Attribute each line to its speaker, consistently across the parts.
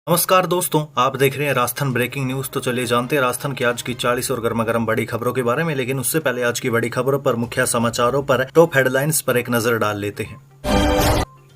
Speaker 1: नमस्कार दोस्तों, आप देख रहे हैं राजस्थान ब्रेकिंग न्यूज। तो चलिए जानते हैं राजस्थान की आज की 40 और गर्मा गर्म बड़ी खबरों के बारे में। लेकिन उससे पहले आज की बड़ी खबरों पर, मुख्य समाचारों पर, टॉप हेडलाइंस पर एक नजर डाल लेते हैं।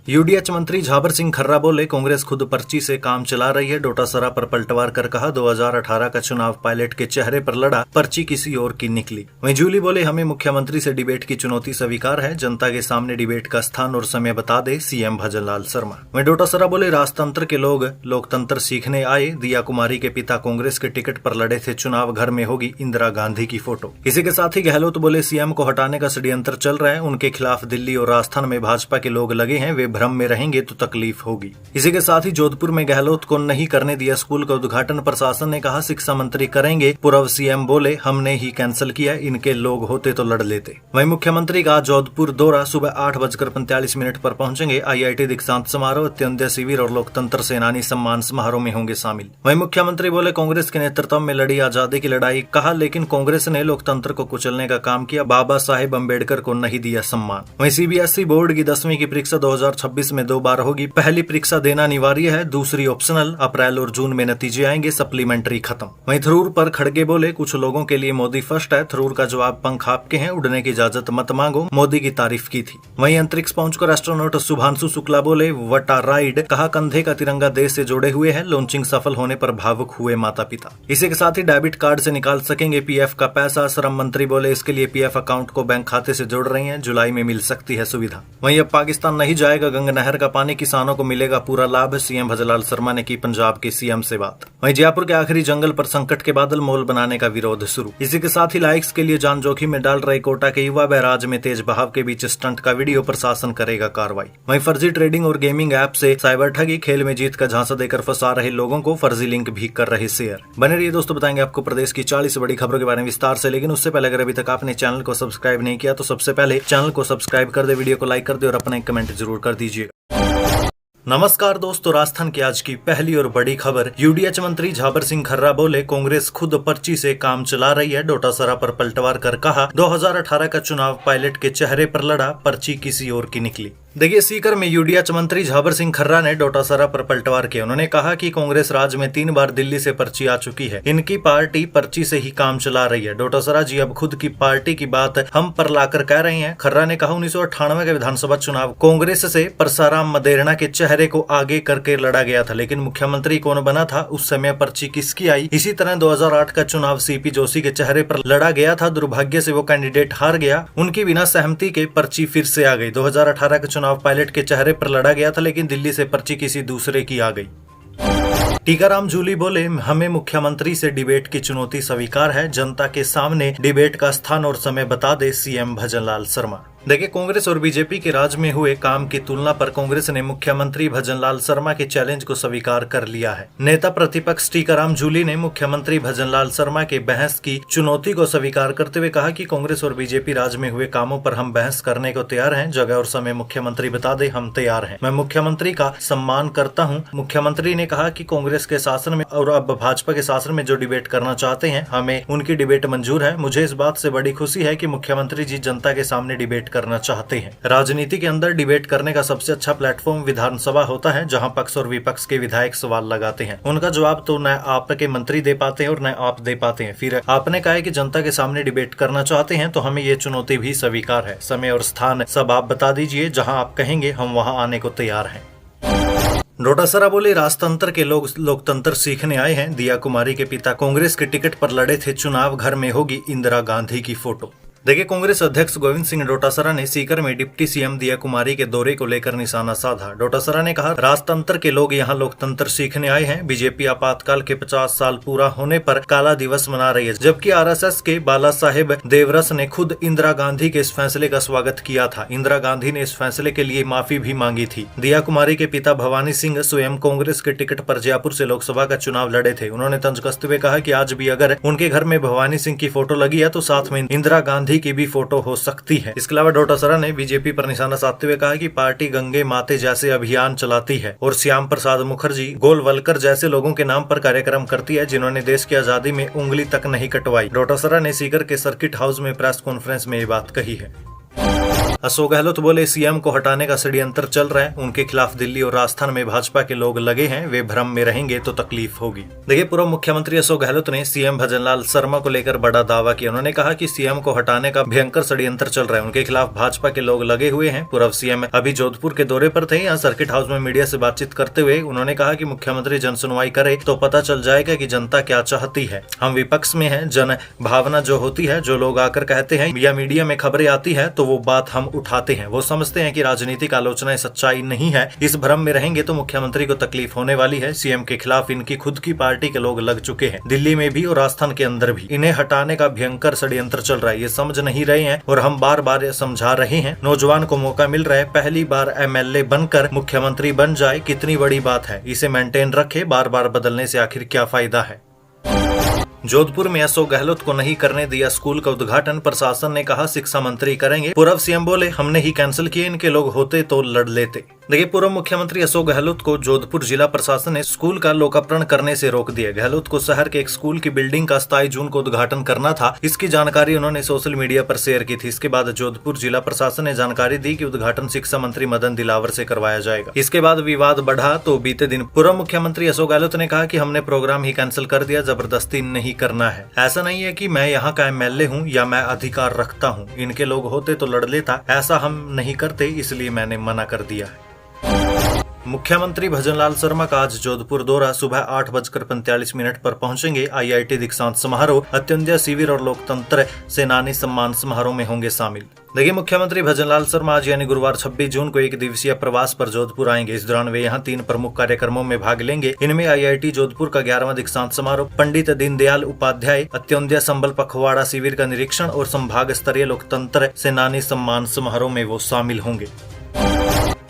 Speaker 1: यूडीएच मंत्री झाबर सिंह खर्रा बोले, कांग्रेस खुद पर्ची से काम चला रही है। डोटासरा पर पलटवार कर कहा, 2018 का चुनाव पायलट के चेहरे पर लड़ा, पर्ची किसी और की निकली। वहीं जूली बोले, हमें मुख्यमंत्री से डिबेट की चुनौती स्वीकार है, जनता के सामने डिबेट का स्थान और समय बता दे सीएम भजनलाल शर्मा। वहीं डोटासरा बोले, राजतंत्र के लोग लोकतंत्र सीखने आए। दिया कुमारी के पिता कांग्रेस के टिकट पर लड़े थे चुनाव, घर में होगी इंदिरा गांधी की फोटो। इसी के साथ ही गहलोत बोले, सीएम को हटाने का षड्यंत्र चल रहा है, उनके खिलाफ दिल्ली और राजस्थान में भाजपा के लोग लगे हैं, वे भ्रम में रहेंगे तो तकलीफ होगी। इसी के साथ ही जोधपुर में गहलोत को नहीं करने दिया स्कूल का उद्घाटन, प्रशासन ने कहा शिक्षा मंत्री करेंगे। पूर्व सीएम बोले, हमने ही कैंसिल किया, इनके लोग होते तो लड़ लेते। वहीं मुख्यमंत्री का जोधपुर दौरा, सुबह 8:45 पर पहुंचेंगे। IIT दीक्षांत समारोह, अत्युदय शिविर और लोकतंत्र सेनानी सम्मान समारोह में होंगे शामिल। वहीं मुख्यमंत्री बोले, कांग्रेस के नेतृत्व में लड़ी आजादी की लड़ाई, कहा लेकिन कांग्रेस ने लोकतंत्र को कुचलने का काम किया, बाबा साहेब अम्बेडकर को नहीं दिया सम्मान। वहीं CBSE बोर्ड की 10वीं की परीक्षा 2026 में 2 बार होगी। पहली परीक्षा देना अनिवार्य है, दूसरी ऑप्शनल। अप्रैल और जून में नतीजे आएंगे, सप्लीमेंट्री खत्म। वहीं थरूर पर खड़गे बोले, कुछ लोगों के लिए मोदी फर्स्ट है। थरूर का जवाब, पंख आपके हैं, उड़ने की इजाजत मत मांगो, मोदी की तारीफ की थी। वहीं अंतरिक्ष पहुंचकर एस्ट्रोनॉट शुभांशु शुक्ला बोले, वटा राइड, कहा कंधे का तिरंगा देश से जोड़े हुए है। लॉन्चिंग सफल होने पर भावुक हुए माता पिता। इसी के साथ ही डेबिट कार्ड से निकाल सकेंगे PF का पैसा। श्रम मंत्री बोले, इसके लिए PF अकाउंट को बैंक खाते से जोड़ रही है, जुलाई में मिल सकती है सुविधा। वहीं अब पाकिस्तान नहीं जाएगा गंगा नहर का पानी, किसानों को मिलेगा पूरा लाभ, सीएम भजनलाल शर्मा ने की पंजाब के सीएम से बात। वहीं जयपुर के आखिरी जंगल पर संकट के बादल, मॉल बनाने का विरोध शुरू। इसी के साथ ही लाइक्स के लिए जान जोखिम में डाल रहे कोटा के युवा, बैराज में तेज बहाव के बीच स्टंट का वीडियो, प्रशासन करेगा कार्रवाई। वहीं फर्जी ट्रेडिंग और गेमिंग ऐप से साइबर ठगी, खेल में जीत का झांसा देकर फंसा रहे लोगों को, फर्जी लिंक भी कर रहे शेयर। बने रहिए दोस्तों, बताएंगे आपको प्रदेश की 40 बड़ी खबरों के बारे में विस्तार से। लेकिन उससे पहले अगर अभी तक आपने चैनल को सब्सक्राइब नहीं किया तो सबसे पहले चैनल को सब्सक्राइब कर दे, वीडियो को लाइक कर दे और अपना एक कमेंट जरूर कर दीजिए। नमस्कार दोस्तों, राजस्थान की आज की पहली और बड़ी खबर। यूडीएच मंत्री झाबर सिंह खर्रा बोले, कांग्रेस खुद पर्ची से काम चला रही है। डोटासरा पर पलटवार कर कहा, 2018 का चुनाव पायलट के चेहरे पर लड़ा, पर्ची किसी और की निकली। देखिए, सीकर में यूडीएच मंत्री झाबर सिंह खर्रा ने डोटासरा पर पलटवार किया। उन्होंने कहा कि कांग्रेस राज्य में 3 बार दिल्ली से पर्ची आ चुकी है, इनकी पार्टी पर्ची से ही काम चला रही है। डोटासरा जी अब खुद की पार्टी की बात हम पर लाकर कह रहे हैं। खर्रा ने कहा, 1998 के विधानसभा चुनाव कांग्रेस से परसाराम मदेरणा के चेहरे को आगे करके लड़ा गया था, लेकिन मुख्यमंत्री कौन बना था, उस समय पर्ची किसकी आई। इसी तरह 2008 का चुनाव CP जोशी के चेहरे पर लड़ा गया था, दुर्भाग्य से वो कैंडिडेट हार गया, उनकी बिना सहमति के पर्ची फिर से आ गई। 2018 का चुनाव पायलट के चेहरे पर लड़ा गया था, लेकिन दिल्ली से पर्ची किसी दूसरे की आ गई। टीकाराम जूली बोले, हमें मुख्यमंत्री से डिबेट की चुनौती स्वीकार है, जनता के सामने डिबेट का स्थान और समय बता दे सीएम भजनलाल शर्मा। देखिए, कांग्रेस और बीजेपी के राज में हुए काम की तुलना पर कांग्रेस ने मुख्यमंत्री भजनलाल शर्मा के चैलेंज को स्वीकार कर लिया है। नेता प्रतिपक्ष टीकाराम जूली ने मुख्यमंत्री भजनलाल शर्मा के बहस की चुनौती को स्वीकार करते हुए कहा कि कांग्रेस और बीजेपी राज में हुए कामों पर हम बहस करने को तैयार हैं, जगह और समय मुख्यमंत्री बता दे, हम तैयार हैं। मैं मुख्यमंत्री का सम्मान करता हूं। मुख्यमंत्री ने कहा कि कांग्रेस के शासन में और अब भाजपा के शासन में जो डिबेट करना चाहते हैं, हमें उनकी डिबेट मंजूर है। मुझे इस बात से बड़ी खुशी है कि मुख्यमंत्री जी जनता के सामने डिबेट करना चाहते हैं। राजनीति के अंदर डिबेट करने का सबसे अच्छा प्लेटफॉर्म विधानसभा होता है, जहां पक्ष और विपक्ष के विधायक सवाल लगाते हैं। उनका जवाब तो न आपके मंत्री दे पाते हैं और न आप दे पाते हैं। फिर आपने कहा है कि जनता के सामने डिबेट करना चाहते हैं, तो हमें ये चुनौती भी स्वीकार है। समय और स्थान सब आप बता दीजिए, जहाँ आप कहेंगे हम वहाँ आने को तैयार हैं। डोटासरा बोले, राजतंत्र के लोग लोकतंत्र सीखने आए हैं। दिया कुमारी के पिता कांग्रेस के टिकट पर लड़े थे चुनाव, घर में होगी इंदिरा गांधी की फोटो। देखिए, कांग्रेस अध्यक्ष गोविंद सिंह डोटासरा ने सीकर में डिप्टी सीएम दिया कुमारी के दौरे को लेकर निशाना साधा। डोटासरा ने कहा, राजतंत्र के लोग यहाँ लोकतंत्र सीखने आए हैं। बीजेपी आपातकाल के 50 साल पूरा होने पर काला दिवस मना रही है, जबकि RSS के बाला साहेब देवरस ने खुद इंदिरा गांधी के इस फैसले का स्वागत किया था। इंदिरा गांधी ने इस फैसले के लिए माफी भी मांगी थी। दिया कुमारी के पिता भवानी सिंह स्वयं कांग्रेस के टिकट पर जयपुर से लोकसभा का चुनाव लड़े थे। उन्होंने तंज कसते हुए कहा कि आज भी अगर उनके घर में भवानी सिंह की फोटो लगी है तो साथ में इंदिरा गांधी की भी फोटो हो सकती है। इसके अलावा डोटासरा ने बीजेपी पर निशाना साधते हुए कहा कि पार्टी गंगे माते जैसे अभियान चलाती है और श्याम प्रसाद मुखर्जी, गोलवलकर जैसे लोगों के नाम पर कार्यक्रम करती है, जिन्होंने देश की आजादी में उंगली तक नहीं कटवाई। डोटासरा ने सीकर के सर्किट हाउस में प्रेस कॉन्फ्रेंस में ये बात कही है। अशोक गहलोत बोले, सीएम को हटाने का षड्यंत्र चल रहा है, उनके खिलाफ दिल्ली और राजस्थान में भाजपा के लोग लगे हैं, वे भ्रम में रहेंगे तो तकलीफ होगी। देखिए, पूर्व मुख्यमंत्री अशोक गहलोत ने सीएम भजनलाल शर्मा को लेकर बड़ा दावा किया। उन्होंने कहा कि सीएम को हटाने का भयंकर षड्यंत्र चल रहा है, उनके खिलाफ भाजपा के लोग लगे हुए हैं। पूर्व सीएम अभी जोधपुर के दौरे पर थे। यहाँ सर्किट हाउस में मीडिया से बातचीत करते हुए उन्होंने कहा कि मुख्यमंत्री जनसुनवाई करे तो पता चल जाएगा कि जनता क्या चाहती है। हम विपक्ष में हैं, जन भावना जो होती है, जो लोग आकर कहते हैं या मीडिया में खबरें आती है तो वो बात हम उठाते हैं। वो समझते हैं कि राजनीतिक आलोचनाएं सच्चाई नहीं है। इस भ्रम में रहेंगे तो मुख्यमंत्री को तकलीफ होने वाली है। सीएम के खिलाफ इनकी खुद की पार्टी के लोग लग चुके हैं, दिल्ली में भी और राजस्थान के अंदर भी। इन्हें हटाने का भयंकर षड्यंत्र चल रहा है, ये समझ नहीं रहे हैं और हम बार बार समझा रहे हैं। नौजवान को मौका मिल रहा है, पहली बार एमएलए बनकर मुख्यमंत्री बन जाए, कितनी बड़ी बात है। इसे मेंटेन रखे, बार बार बदलने से आखिर क्या फायदा है। जोधपुर में अशोक गहलोत को नहीं करने दिया स्कूल का उद्घाटन, प्रशासन ने कहा शिक्षा मंत्री करेंगे। पूर्व सीएम बोले, हमने ही कैंसिल किए, इनके लोग होते तो लड़ लेते। देखिए, पूर्व मुख्यमंत्री अशोक गहलोत को जोधपुर जिला प्रशासन ने स्कूल का लोकार्पण करने से रोक दिया। गहलोत को शहर के एक स्कूल की बिल्डिंग का 27 जून को उद्घाटन करना था। इसकी जानकारी उन्होंने सोशल मीडिया पर शेयर की थी। इसके बाद जोधपुर जिला प्रशासन ने जानकारी दी कि उद्घाटन शिक्षा मंत्री मदन दिलावर से करवाया जाएगा। इसके बाद विवाद बढ़ा तो बीते दिन पूर्व मुख्यमंत्री अशोक गहलोत ने कहा कि हमने प्रोग्राम ही कैंसिल कर दिया, जबरदस्ती नहीं करना है। ऐसा नहीं है कि मैं यहाँ का एमएलए हूँ या मैं अधिकार रखता हूँ, इनके लोग होते तो लड़ लेता, ऐसा हम नहीं करते, इसलिए मैंने मना कर दिया है। मुख्यमंत्री भजनलाल शर्मा का आज जोधपुर दौरा, सुबह 8:45 पर पहुंचेंगे। आईआईटी दीक्षांत समारोह, अत्युन्नत शिविर और लोकतंत्र सेनानी सम्मान समारोह में होंगे शामिल। देखिए, मुख्यमंत्री भजनलाल शर्मा आज यानी गुरुवार 26 जून को एक दिवसीय प्रवास पर जोधपुर आएंगे। इस दौरान वे यहां 3 प्रमुख कार्यक्रमों में भाग लेंगे। इनमें आईआईटी जोधपुर का 11वां दीक्षांत समारोह, पंडित दीनदयाल उपाध्याय अत्युन्नत संबल पखवाड़ा शिविर का निरीक्षण और संभाग स्तरीय लोकतंत्र सेनानी सम्मान समारोह में वो शामिल होंगे।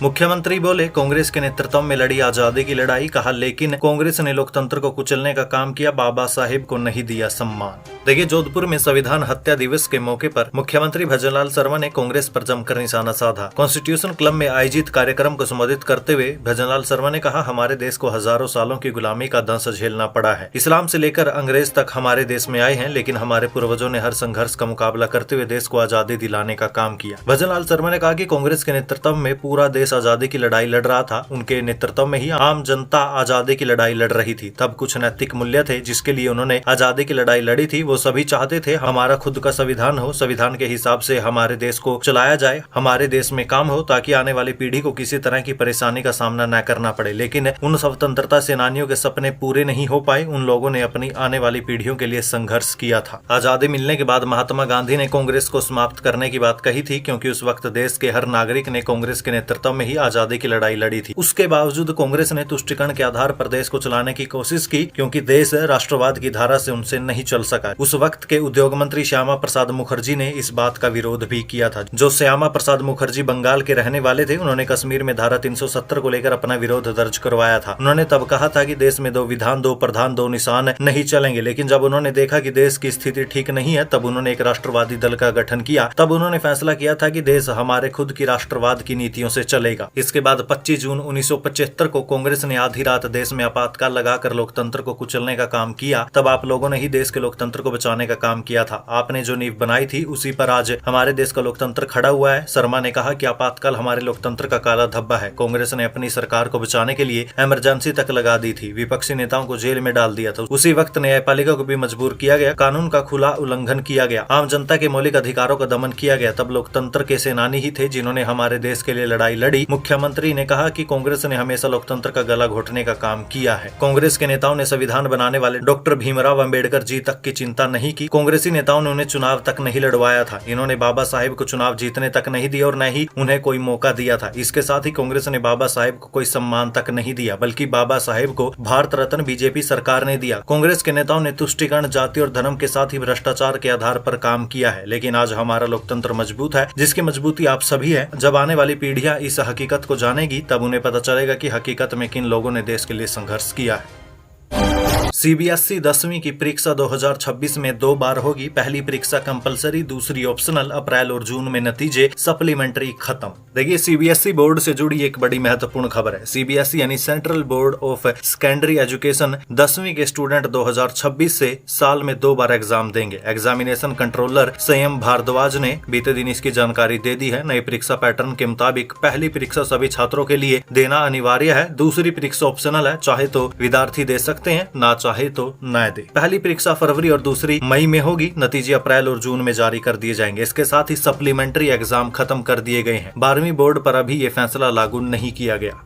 Speaker 1: मुख्यमंत्री बोले, कांग्रेस के नेतृत्व में लड़ी आजादी की लड़ाई, कहा लेकिन कांग्रेस ने लोकतंत्र को कुचलने का काम किया, बाबा साहेब को नहीं दिया सम्मान। देखिए, जोधपुर में संविधान हत्या दिवस के मौके पर मुख्यमंत्री भजनलाल शर्मा ने कांग्रेस पर जमकर निशाना साधा। कॉन्स्टिट्यूशन क्लब में आयोजित कार्यक्रम को संबोधित करते हुए भजनलाल शर्मा ने कहा, हमारे देश को हजारों सालों की गुलामी का दंश झेलना पड़ा है। इस्लाम से लेकर अंग्रेज तक हमारे देश में आए हैं, लेकिन हमारे पूर्वजों ने हर संघर्ष का मुकाबला करते हुए देश को आजादी दिलाने का काम किया। भजनलाल शर्मा ने कहा कि कांग्रेस के नेतृत्व में पूरा देश आजादी की लड़ाई लड़ रहा था। उनके नेतृत्व में ही आम जनता आजादी की लड़ाई लड़ रही थी। तब कुछ नैतिक मूल्य थे जिसके लिए उन्होंने आजादी की लड़ाई लड़ी थी। वो सभी चाहते थे हमारा खुद का संविधान हो, संविधान के हिसाब से हमारे देश को चलाया जाए, हमारे देश में काम हो, ताकि आने वाली पीढ़ी को किसी तरह की परेशानी का सामना न करना पड़े। लेकिन उन स्वतंत्रता सेनानियों के सपने पूरे नहीं हो पाए। उन लोगों ने अपनी आने वाली पीढ़ियों के लिए संघर्ष किया था। आजादी मिलने के बाद महात्मा गांधी ने कांग्रेस को समाप्त करने की बात कही थी, क्योंकि उस वक्त देश के हर नागरिक ने कांग्रेस के नेतृत्व में ही आजादी की लड़ाई लड़ी थी। उसके बावजूद कांग्रेस ने तुष्टिकरण के आधार पर देश को चलाने की कोशिश की, क्योंकि देश राष्ट्रवाद की धारा से उनसे नहीं चल सका। उस वक्त के उद्योग मंत्री श्यामा प्रसाद मुखर्जी ने इस बात का विरोध भी किया था। जो श्यामा प्रसाद मुखर्जी बंगाल के रहने वाले थे, उन्होंने कश्मीर में धारा 370 को लेकर अपना विरोध दर्ज करवाया था। उन्होंने तब कहा था कि देश में 2 विधान, 2 प्रधान, 2 निशान नहीं चलेंगे। लेकिन जब उन्होंने देखा कि देश की स्थिति ठीक नहीं है, तब उन्होंने एक राष्ट्रवादी दल का गठन किया। तब उन्होंने फैसला किया था कि देश हमारे खुद की राष्ट्रवाद की नीतियों से चलेगा। इसके बाद 25 जून 1975 को कांग्रेस ने आधी रात देश में आपातकाल लगाकर लोकतंत्र को कुचलने का काम किया। तब आप लोगों ने ही देश के लोकतंत्र को बचाने का काम किया था। आपने जो नींव बनाई थी, उसी पर आज हमारे देश का लोकतंत्र खड़ा हुआ है। शर्मा ने कहा कि आपातकाल हमारे लोकतंत्र का काला धब्बा है। कांग्रेस ने अपनी सरकार को बचाने के लिए इमरजेंसी तक लगा दी थी, विपक्षी नेताओं को जेल में डाल दिया था। उसी वक्त न्यायपालिका को भी मजबूर किया गया, कानून का खुला उल्लंघन किया गया, आम जनता के मौलिक अधिकारों का दमन किया गया। तब लोकतंत्र के सेनानी ही थे जिन्होंने हमारे देश के लिए लड़ाई लड़ी। मुख्यमंत्री ने कहा कि कांग्रेस ने हमेशा लोकतंत्र का गला घोटने का काम किया है। कांग्रेस के नेताओं ने संविधान बनाने वाले डॉक्टर भीमराव अंबेडकर जी तक की चिंता नहीं की। कांग्रेसी नेताओं ने उन्हें चुनाव तक नहीं लड़वाया था। इन्होंने बाबा साहेब को चुनाव जीतने तक नहीं दिया और न ही उन्हें कोई मौका दिया था। इसके साथ ही कांग्रेस ने बाबा साहेब को कोई सम्मान तक नहीं दिया, बल्कि बाबा साहेब को भारत रत्न बीजेपी सरकार ने दिया। कांग्रेस के नेताओं ने तुष्टिकरण, जाति और धर्म के साथ ही भ्रष्टाचार के आधार पर काम किया है। लेकिन आज हमारा लोकतंत्र मजबूत है, जिसकी मजबूती आप सभी है। जब आने वाली पीढ़ियां इस हकीकत को जानेगी, तब उन्हें पता चलेगा कि हकीकत में किन लोगों ने देश के लिए संघर्ष किया है। CBSE 10वीं की परीक्षा 2026 में 2 बार होगी। पहली परीक्षा कंपलसरी, दूसरी ऑप्शनल। अप्रैल और जून में नतीजे, सप्लीमेंट्री खत्म। देखिए, CBSE बोर्ड से जुड़ी एक बड़ी महत्वपूर्ण खबर है। CBSE यानी central board of secondary education 10वीं के स्टूडेंट 2026 से साल में 2 बार एग्जाम देंगे। एग्जामिनेशन कंट्रोलर संयम भारद्वाज ने बीते दिन इसकी जानकारी दे दी है। नए परीक्षा पैटर्न के मुताबिक पहली परीक्षा सभी छात्रों के लिए देना अनिवार्य है। दूसरी परीक्षा ऑप्शनल है, चाहे तो विद्यार्थी दे सकते हैं, ना चाहे तो न दे। पहली परीक्षा फरवरी और दूसरी मई में होगी। नतीजे अप्रैल और जून में जारी कर दिए जाएंगे। इसके साथ ही सप्लीमेंट्री एग्जाम खत्म कर दिए गए हैं। 12वीं बोर्ड पर अभी ये फैसला लागू नहीं किया गया।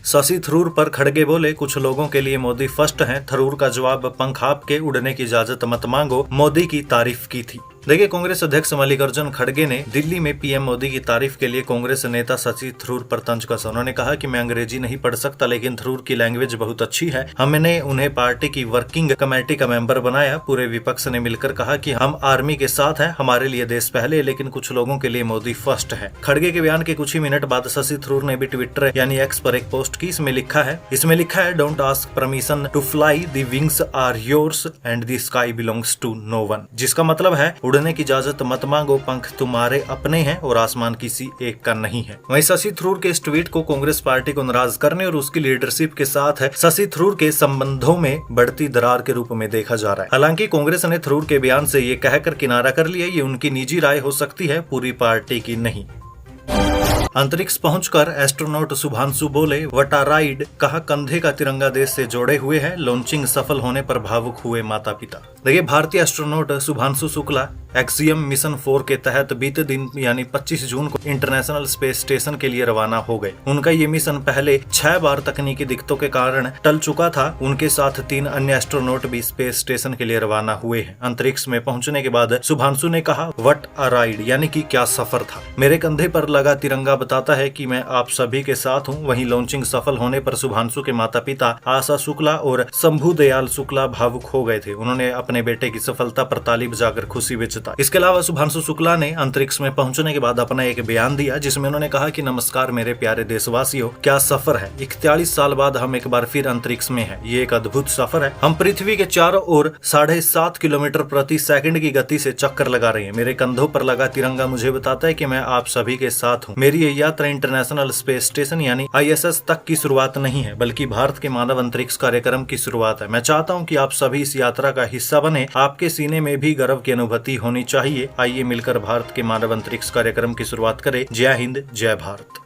Speaker 1: शशि थरूर पर खड़गे बोले, कुछ लोगों के लिए मोदी फर्स्ट हैं। थरूर का जवाब, पंख आपके, उड़ने की इजाजत मत मांगो, मोदी की तारीफ की थी। देखिए, कांग्रेस अध्यक्ष मल्लिकार्जुन खड़गे ने दिल्ली में पीएम मोदी की तारीफ के लिए कांग्रेस नेता शशि थरूर पर तंज कसा। उन्होंने कहा कि मैं अंग्रेजी नहीं पढ़ सकता, लेकिन थरूर की लैंग्वेज बहुत अच्छी है। हमने उन्हें पार्टी की वर्किंग कमेटी का मेंबर बनाया। पूरे विपक्ष ने मिलकर कहा कि हम आर्मी के साथ हैं, हमारे लिए देश पहले, लेकिन कुछ लोगों के लिए मोदी फर्स्ट है। खड़गे के बयान के कुछ ही मिनट बाद शशि थरूर ने भी ट्विटर यानी एक्स पर एक पोस्ट की। इसमें लिखा है don't ask permission to fly, the wings are yours and the sky belongs to no one. जिसका मतलब है, उड़ने की इजाजत मत मांगो, पंख तुम्हारे अपने हैं और आसमान किसी एक का नहीं है। वहीं शशि थरूर के इस ट्वीट को कांग्रेस पार्टी को नाराज करने और उसकी लीडरशिप के साथ शशि थरूर के संबंधों में बढ़ती दरार के रूप में देखा जा रहा है। हालांकि कांग्रेस ने थरूर के बयान से ये कहकर किनारा कर लिया, ये उनकी निजी राय हो सकती है, पूरी पार्टी की नहीं। अंतरिक्ष पहुंचकर एस्ट्रोनॉट शुभांशु बोले, वटा राइड, कहा कंधे का तिरंगा देश से जोड़े हुए है। लॉन्चिंग सफल होने पर भावुक हुए माता पिता। देखिए, भारतीय astronaut Shubhanshu Shukla axiom mission 4 के तहत बीते दिन यानी 25 जून को इंटरनेशनल स्पेस स्टेशन के लिए रवाना हो गए। उनका ये मिशन पहले 6 बार तकनीकी दिक्कतों के कारण टल चुका था। उनके साथ 3 अन्य एस्ट्रोनॉट भी स्पेस स्टेशन के लिए रवाना हुए हैं। अंतरिक्ष में पहुंचने के बाद शुभांशु ने कहा, व्हाट अ राइड, यानी कि क्या सफर था। मेरे कंधे पर लगा तिरंगा बताता है कि मैं आप सभी के साथ हूँ। वहीं लॉन्चिंग सफल होने पर शुभांशु के माता पिता आशा शुक्ला और शंभू दयाल शुक्ला भावुक हो गए थे। उन्होंने अपने बेटे की सफलता पर ताली बजाकर खुशी व्यक्त। इसके अलावा शुभांशु शुक्ला ने अंतरिक्ष में पहुंचने के बाद अपना एक बयान दिया, जिसमें उन्होंने कहा कि नमस्कार मेरे प्यारे देशवासियों, क्या सफर है। 41 साल बाद हम एक बार फिर अंतरिक्ष में हैं। ये एक अद्भुत सफर है। हम पृथ्वी के चारों ओर 7.5 किलोमीटर प्रति सेकंड की गति से चक्कर लगा रहे हैं। मेरे कंधों पर लगा तिरंगा मुझे बताता है कि मैं आप सभी के साथ हूँ। मेरी ये यात्रा इंटरनेशनल स्पेस स्टेशन यानी ISS तक की शुरुआत नहीं है, बल्कि भारत के मानव अंतरिक्ष कार्यक्रम की शुरुआत है। मैं चाहता हूँ कि आप सभी इस यात्रा का हिस्सा बने। आपके सीने में भी गर्व की अनुभूति होनी चाहिए। आइए मिलकर भारत के मानव अंतरिक्ष कार्यक्रम की शुरुआत करें। जय हिंद, जय भारत।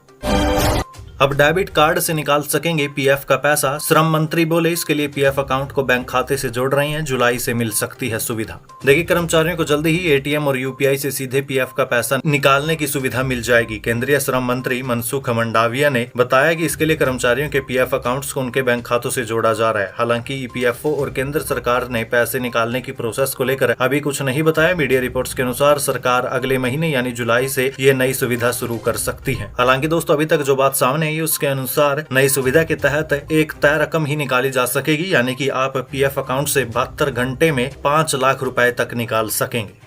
Speaker 1: अब डेबिट कार्ड से निकाल सकेंगे पीएफ का पैसा। श्रम मंत्री बोले, इसके लिए पीएफ अकाउंट को बैंक खाते से जोड़ रहे हैं। जुलाई से मिल सकती है सुविधा। देखिए, कर्मचारियों को जल्दी ही एटीएम और यूपीआई से सीधे पीएफ का पैसा निकालने की सुविधा मिल जाएगी। केंद्रीय श्रम मंत्री मनसुख मंडाविया ने बताया कि इसके लिए कर्मचारियों के पीएफ अकाउंट्स को उनके बैंक खातों से जोड़ा जा रहा है। हालांकि ईपीएफओ और केंद्र सरकार ने पैसे निकालने की प्रोसेस को लेकर अभी कुछ नहीं बताया। मीडिया रिपोर्ट्स के अनुसार सरकार अगले महीने यानी जुलाई से ये नई सुविधा शुरू कर सकती है। हालांकि दोस्तों, अभी तक जो बात सामने आई उसके अनुसार नई सुविधा के तहत एक तय रकम ही निकाली जा सकेगी, यानी कि आप पीएफ अकाउंट से 72 घंटे में 5 लाख रुपए तक निकाल सकेंगे।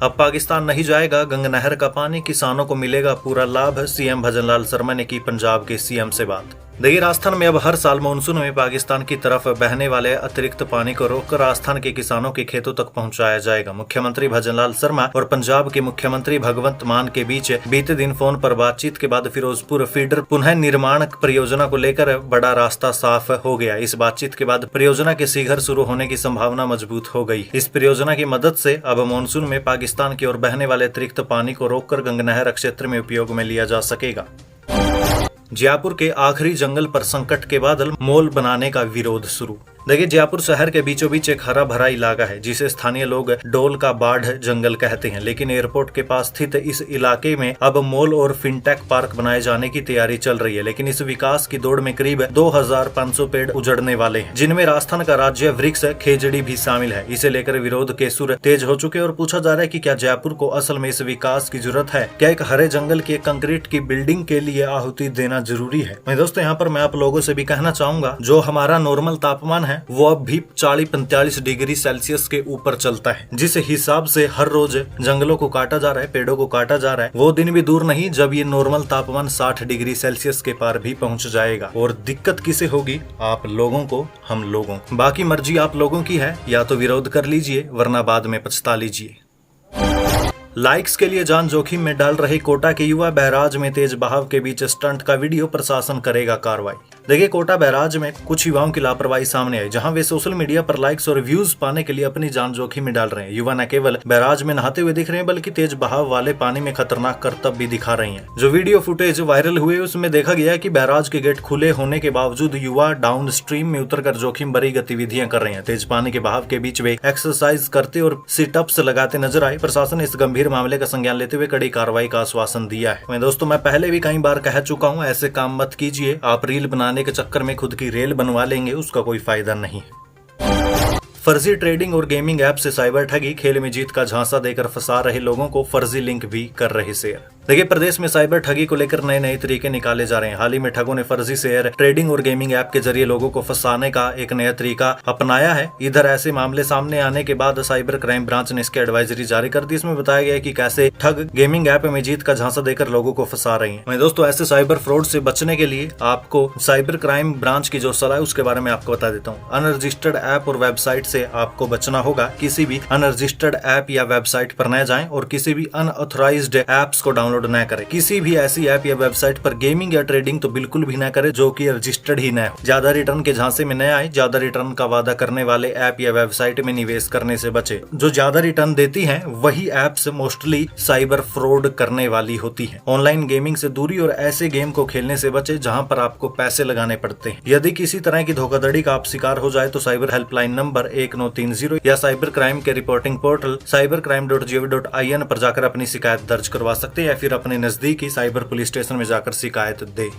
Speaker 1: अब पाकिस्तान नहीं जाएगा गंगा नहर का पानी, किसानों को मिलेगा पूरा लाभ। सीएम भजनलाल शर्मा ने की पंजाब के सीएम से बात। देखिए, राजस्थान में अब हर साल मानसून में पाकिस्तान की तरफ बहने वाले अतिरिक्त पानी को रोककर राजस्थान के किसानों के खेतों तक पहुंचाया जाएगा। मुख्यमंत्री भजनलाल शर्मा और पंजाब के मुख्यमंत्री भगवंत मान के बीच बीते दिन फोन पर बातचीत के बाद फिरोजपुर फीडर पुनः निर्माण परियोजना को लेकर बड़ा रास्ता साफ हो गया। इस बातचीत के बाद परियोजना के शीघ्र शुरू होने की संभावना मजबूत हो गई। इस परियोजना की मदद से अब मानसून में पाकिस्तान की ओर बहने वाले अतिरिक्त पानी को रोककर गंगा नहर क्षेत्र में उपयोग में लिया जा सकेगा। जयपुर के आखिरी जंगल पर संकट के बादल, मॉल बनाने का विरोध शुरू। देखिए, जयपुर शहर के बीचों बीच एक हरा भरा इलाका है जिसे स्थानीय लोग डोल का बाढ़ जंगल कहते हैं। लेकिन एयरपोर्ट के पास स्थित इस इलाके में अब मॉल और फिनटेक पार्क बनाए जाने की तैयारी चल रही है। लेकिन इस विकास की दौड़ में करीब 2500 पेड़ उजड़ने वाले हैं, जिनमें राजस्थान का राज्य वृक्ष खेजड़ी भी शामिल है। इसे लेकर विरोध के सुर तेज हो चुके और पूछा जा रहा है कि क्या जयपुर को असल में इस विकास की जरूरत है? क्या एक हरे जंगल की कंक्रीट की बिल्डिंग के लिए आहुति देना जरूरी है? दोस्तों, यहाँ पर मैं आप लोगों से भी कहना चाहूंगा, जो हमारा नॉर्मल तापमान है है वो अब भी 40-45 डिग्री सेल्सियस के ऊपर चलता है, जिस हिसाब से हर रोज जंगलों को काटा जा रहा है, पेड़ों को काटा जा रहा है, वो दिन भी दूर नहीं जब ये नॉर्मल तापमान 60 डिग्री सेल्सियस के पार भी पहुंच जाएगा। और दिक्कत किसे होगी? आप लोगों को, हम लोगों। बाकी मर्जी आप लोगों की है, या तो विरोध कर लीजिए वरना बाद में पछता लीजिए। लाइक्स के लिए जान जोखिम में डाल रहे कोटा के युवा, बैराज में तेज बहाव के बीच स्टंट का वीडियो, प्रशासन करेगा कार्रवाई। देखिए, कोटा बैराज में कुछ युवाओं की लापरवाही सामने आई, जहां वे सोशल मीडिया पर लाइक्स और व्यूज पाने के लिए अपनी जान जोखिम में डाल रहे हैं। युवा न केवल बैराज में नहाते हुए दिख रहे हैं बल्कि तेज बहाव वाले पानी में खतरनाक करतब भी दिखा रही हैं। जो वीडियो फुटेज वायरल हुए उसमें देखा गया कि बैराज के गेट खुले होने के बावजूद युवा डाउन स्ट्रीम में उतरकर जोखिम भरी गतिविधियां कर रहे हैं। तेज पानी के बहाव के बीच वे एक्सरसाइज करते और सिटअप्स लगाते नजर आए। प्रशासन इस गंभीर मामले का संज्ञान लेते हुए कड़ी कार्रवाई का आश्वासन दिया है। दोस्तों, मैं पहले भी कई बार कह चुका हूँ, ऐसे काम मत कीजिए। आप रील बनाने के चक्कर में खुद की रेल बनवा लेंगे, उसका कोई फायदा नहीं है। फर्जी ट्रेडिंग और गेमिंग ऐप से साइबर ठगी, खेल में जीत का झांसा देकर फंसा रहे लोगों को फर्जी लिंक भी कर रहे शेयर। देखिए, प्रदेश में साइबर ठगी को लेकर नए नए तरीके निकाले जा रहे हैं। हाल ही में ठगों ने फर्जी शेयर ट्रेडिंग और गेमिंग ऐप के जरिए लोगों को फंसाने का एक नया तरीका अपनाया है। इधर ऐसे मामले सामने आने के बाद साइबर क्राइम ब्रांच ने इसकी एडवाइजरी जारी कर दी। इसमें बताया गया कि कैसे ठग गेमिंग ऐप में जीत का झांसा देकर लोगों को फंसा रही है। दोस्तों, ऐसे साइबर फ्रॉड से बचने के लिए आपको साइबर क्राइम ब्रांच की जो सलाह है उसके बारे में आपको बता देता हूँ। अनरजिस्टर्ड ऐप और वेबसाइट से आपको बचना होगा। किसी भी अनरजिस्टर्ड ऐप या वेबसाइट पर न जाएं और किसी भी अनऑथराइज्ड ऐप्स को डाउनलोड न करें। किसी भी ऐसी ऐप या वेबसाइट पर गेमिंग या ट्रेडिंग तो बिल्कुल भी न करें जो कि रजिस्टर्ड ही न हो। ज्यादा रिटर्न के झांसे में न आए। ज्यादा रिटर्न का वादा करने वाले ऐप या वेबसाइट में निवेश करने से बचे। जो ज्यादा रिटर्न देती हैं वही ऐप्स मोस्टली साइबर फ्रॉड करने वाली होती हैं। ऑनलाइन गेमिंग से दूरी और ऐसे गेम को खेलने से बचे जहां पर आपको पैसे लगाने पड़ते हैं। यदि किसी तरह की धोखाधड़ी का आप शिकार हो जाए तो साइबर हेल्पलाइन नंबर 1930 या साइबर क्राइम के रिपोर्टिंग पोर्टल cybercrime.gov.in पर जाकर अपनी शिकायत दर्ज करवा सकते हैं या फिर अपने नजदीकी साइबर पुलिस स्टेशन में जाकर शिकायत दे।